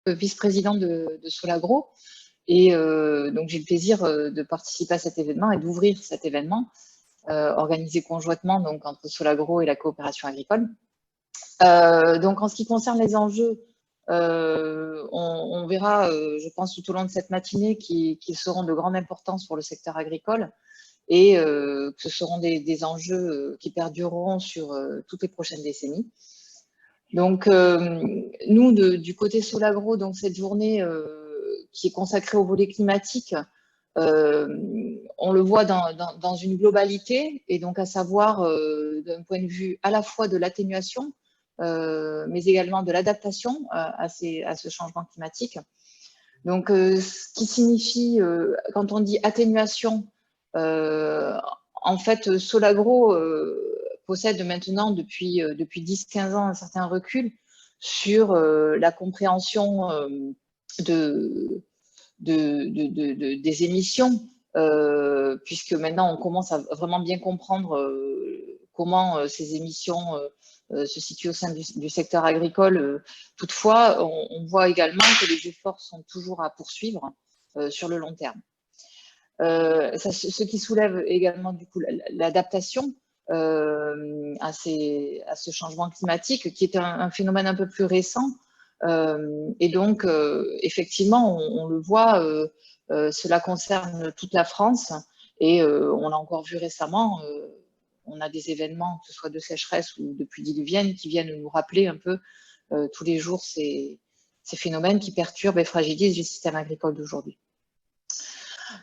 vice-présidente de Solagro. Et donc, j'ai le plaisir de participer à cet événement et d'ouvrir cet événement organisé conjointement donc, entre Solagro et la coopération agricole. Donc, en ce qui concerne les enjeux, on verra, je pense, tout au long de cette matinée qu'ils seront de grande importance pour le secteur agricole et que ce seront des enjeux qui perdureront sur toutes les prochaines décennies. Donc, nous, du côté Solagro, donc cette journée qui est consacrée au volet climatique, on le voit dans une globalité, et donc à savoir d'un point de vue à la fois de l'atténuation, mais également de l'adaptation à ce changement climatique. Donc, ce qui signifie, quand on dit atténuation, en fait, Solagro possède maintenant depuis 10-15 ans un certain recul sur la compréhension des émissions, puisque maintenant on commence à vraiment bien comprendre comment ces émissions se situent au sein du secteur agricole. Toutefois, on voit également que les efforts sont toujours à poursuivre sur le long terme. Ce qui soulève également du coup l'adaptation à ce changement climatique, qui est un phénomène un peu plus récent. Et donc, effectivement, on le voit, cela concerne toute la France, et on l'a encore vu récemment, on a des événements, que ce soit de sécheresse ou de pluies diluviennes, qui viennent nous rappeler un peu tous les jours ces phénomènes qui perturbent et fragilisent le système agricole d'aujourd'hui.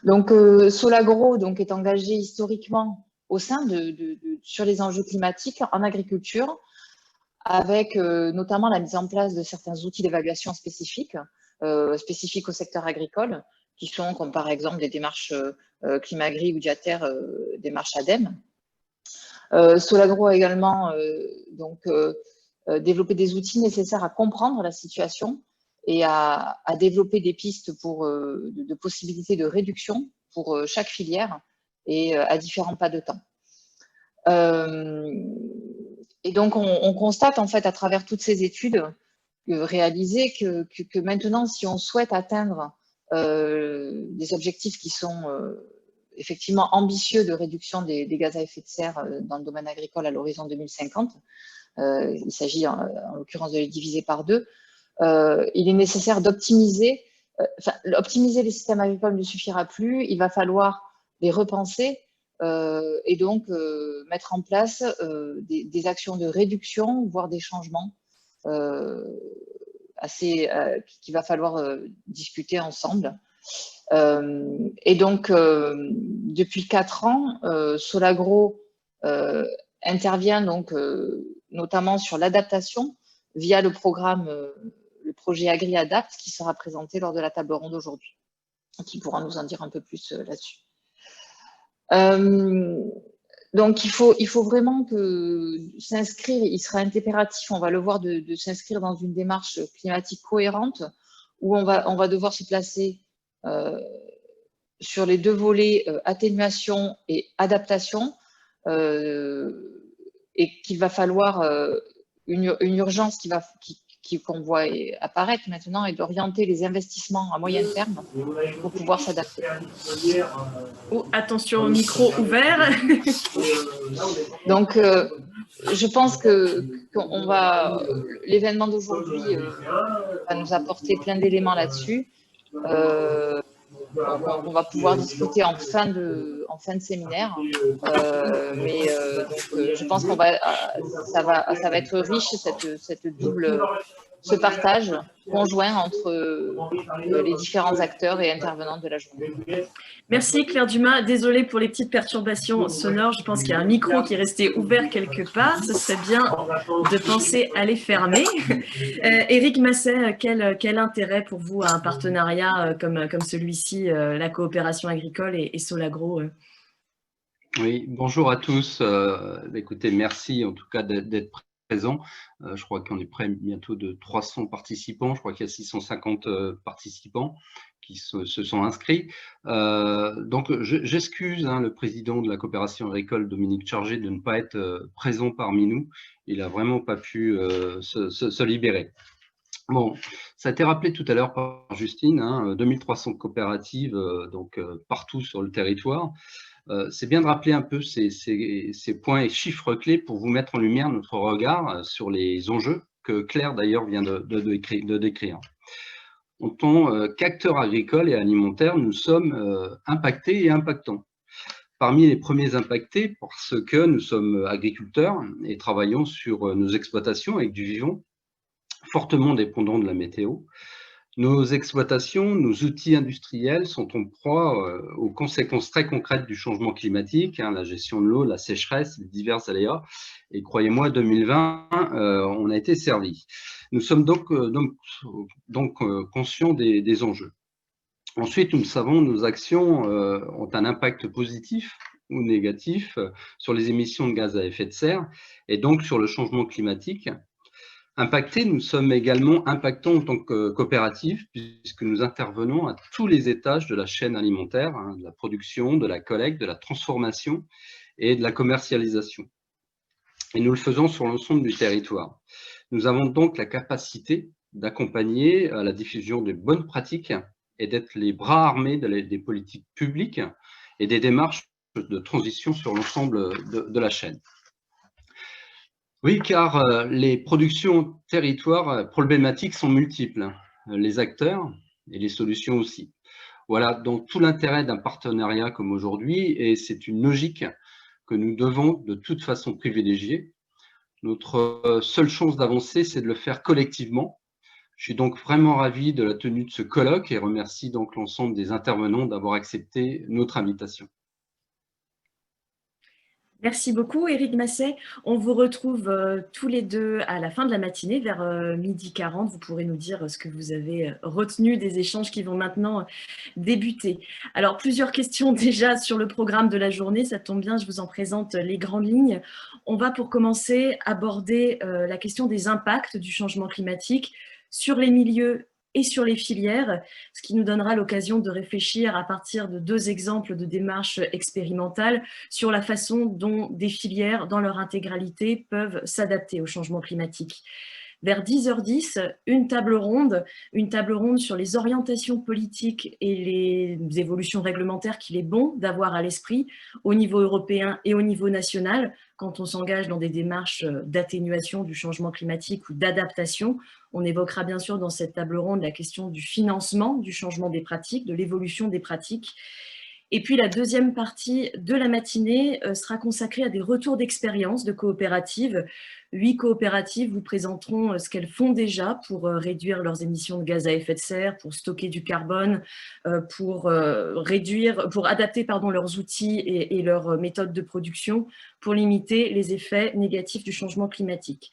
Donc, Solagro donc, est engagé historiquement au sein sur les enjeux climatiques en agriculture, avec notamment la mise en place de certains outils d'évaluation spécifiques au secteur agricole, qui sont comme par exemple des démarches Climagri ou Diater, démarches ADEME. Solagro a également développé des outils nécessaires à comprendre la situation et à développer des pistes de possibilités de réduction pour chaque filière et à différents pas de temps. Et donc, on constate en fait à travers toutes ces études réalisées que maintenant, si on souhaite atteindre des objectifs qui sont effectivement ambitieux de réduction des gaz à effet de serre dans le domaine agricole à l'horizon 2050, il s'agit en l'occurrence de les diviser par 2, il est nécessaire d'optimiser. Optimiser les systèmes agricoles ne suffira plus, il va falloir les repenser et donc mettre en place des actions de réduction, voire des changements qu'il va falloir discuter ensemble. Et donc, depuis 4 ans, Solagro intervient donc notamment sur l'adaptation via le programme, le projet AgriAdapt, qui sera présenté lors de la table ronde aujourd'hui, qui pourra nous en dire un peu plus là-dessus. Donc, il faut vraiment s'inscrire, il sera impératif, on va le voir, de s'inscrire dans une démarche climatique cohérente, où on va devoir se placer sur les 2 volets atténuation et adaptation, et qu'il va falloir une urgence qu'on voit apparaître maintenant, et d'orienter les investissements à moyen terme pour pouvoir s'adapter. Oh, attention au micro ouvert. Donc, je pense que l'événement d'aujourd'hui va nous apporter plein d'éléments là-dessus. On va pouvoir discuter en fin de séminaire, mais je pense ça va être riche, ce partage conjoint entre les différents acteurs et intervenants de la journée. Merci Claire Dumas. Désolée pour les petites perturbations sonores. Je pense qu'il y a un micro qui est resté ouvert quelque part. Ce serait bien de penser à les fermer. Éric Masset, quel intérêt pour vous à un partenariat comme celui-ci, la coopération agricole et Solagro? Oui, bonjour à tous. Écoutez, merci en tout cas d'être présent. Je crois qu'on est près bientôt de 300 participants. Je crois qu'il y a 650 participants qui se sont inscrits. Donc, j'excuse le président de la coopération agricole, Dominique Chargé, de ne pas être présent parmi nous. Il n'a vraiment pas pu se libérer. Bon, ça a été rappelé tout à l'heure par Justine, hein, 2300 coopératives partout sur le territoire. C'est bien de rappeler un peu ces points et chiffres clés pour vous mettre en lumière notre regard sur les enjeux que Claire d'ailleurs vient de décrire. En tant qu'acteurs agricoles et alimentaires, nous sommes impactés et impactants. Parmi les premiers impactés, parce que nous sommes agriculteurs et travaillons sur nos exploitations avec du vivant, fortement dépendants de la météo. Nos exploitations, nos outils industriels sont en proie aux conséquences très concrètes du changement climatique, hein, la gestion de l'eau, la sécheresse, les divers aléas. Et croyez-moi, 2020, on a été servi. Nous sommes donc conscients des enjeux. Ensuite, nous le savons, nos actions ont un impact positif ou négatif sur les émissions de gaz à effet de serre et donc sur le changement climatique. Impactés, nous sommes également impactants en tant que coopérative puisque nous intervenons à tous les étages de la chaîne alimentaire, hein, de la production, de la collecte, de la transformation et de la commercialisation. Et nous le faisons sur l'ensemble du territoire. Nous avons donc la capacité d'accompagner la diffusion de bonnes pratiques et d'être les bras armés des politiques publiques et des démarches de transition sur l'ensemble de la chaîne. Oui, car les productions territoires problématiques sont multiples, les acteurs et les solutions aussi. Voilà donc tout l'intérêt d'un partenariat comme aujourd'hui et c'est une logique que nous devons de toute façon privilégier. Notre seule chance d'avancer, c'est de le faire collectivement. Je suis donc vraiment ravi de la tenue de ce colloque et remercie donc l'ensemble des intervenants d'avoir accepté notre invitation. Merci beaucoup, Éric Masset. On vous retrouve tous les deux à la fin de la matinée, vers 12h40. Vous pourrez nous dire ce que vous avez retenu des échanges qui vont maintenant débuter. Alors, plusieurs questions déjà sur le programme de la journée. Ça tombe bien, je vous en présente les grandes lignes. On va pour commencer aborder la question des impacts du changement climatique sur les milieux et sur les filières, ce qui nous donnera l'occasion de réfléchir à partir de 2 exemples de démarches expérimentales sur la façon dont des filières, dans leur intégralité, peuvent s'adapter au changement climatique. Vers 10h10, une table ronde sur les orientations politiques et les évolutions réglementaires qu'il est bon d'avoir à l'esprit au niveau européen et au niveau national quand on s'engage dans des démarches d'atténuation du changement climatique ou d'adaptation. On évoquera bien sûr dans cette table ronde la question du financement du changement des pratiques, de l'évolution des pratiques. Et puis la deuxième partie de la matinée sera consacrée à des retours d'expérience de coopératives. 8 coopératives vous présenteront ce qu'elles font déjà pour réduire leurs émissions de gaz à effet de serre, pour stocker du carbone, pour adapter leurs outils et leurs méthodes de production pour limiter les effets négatifs du changement climatique.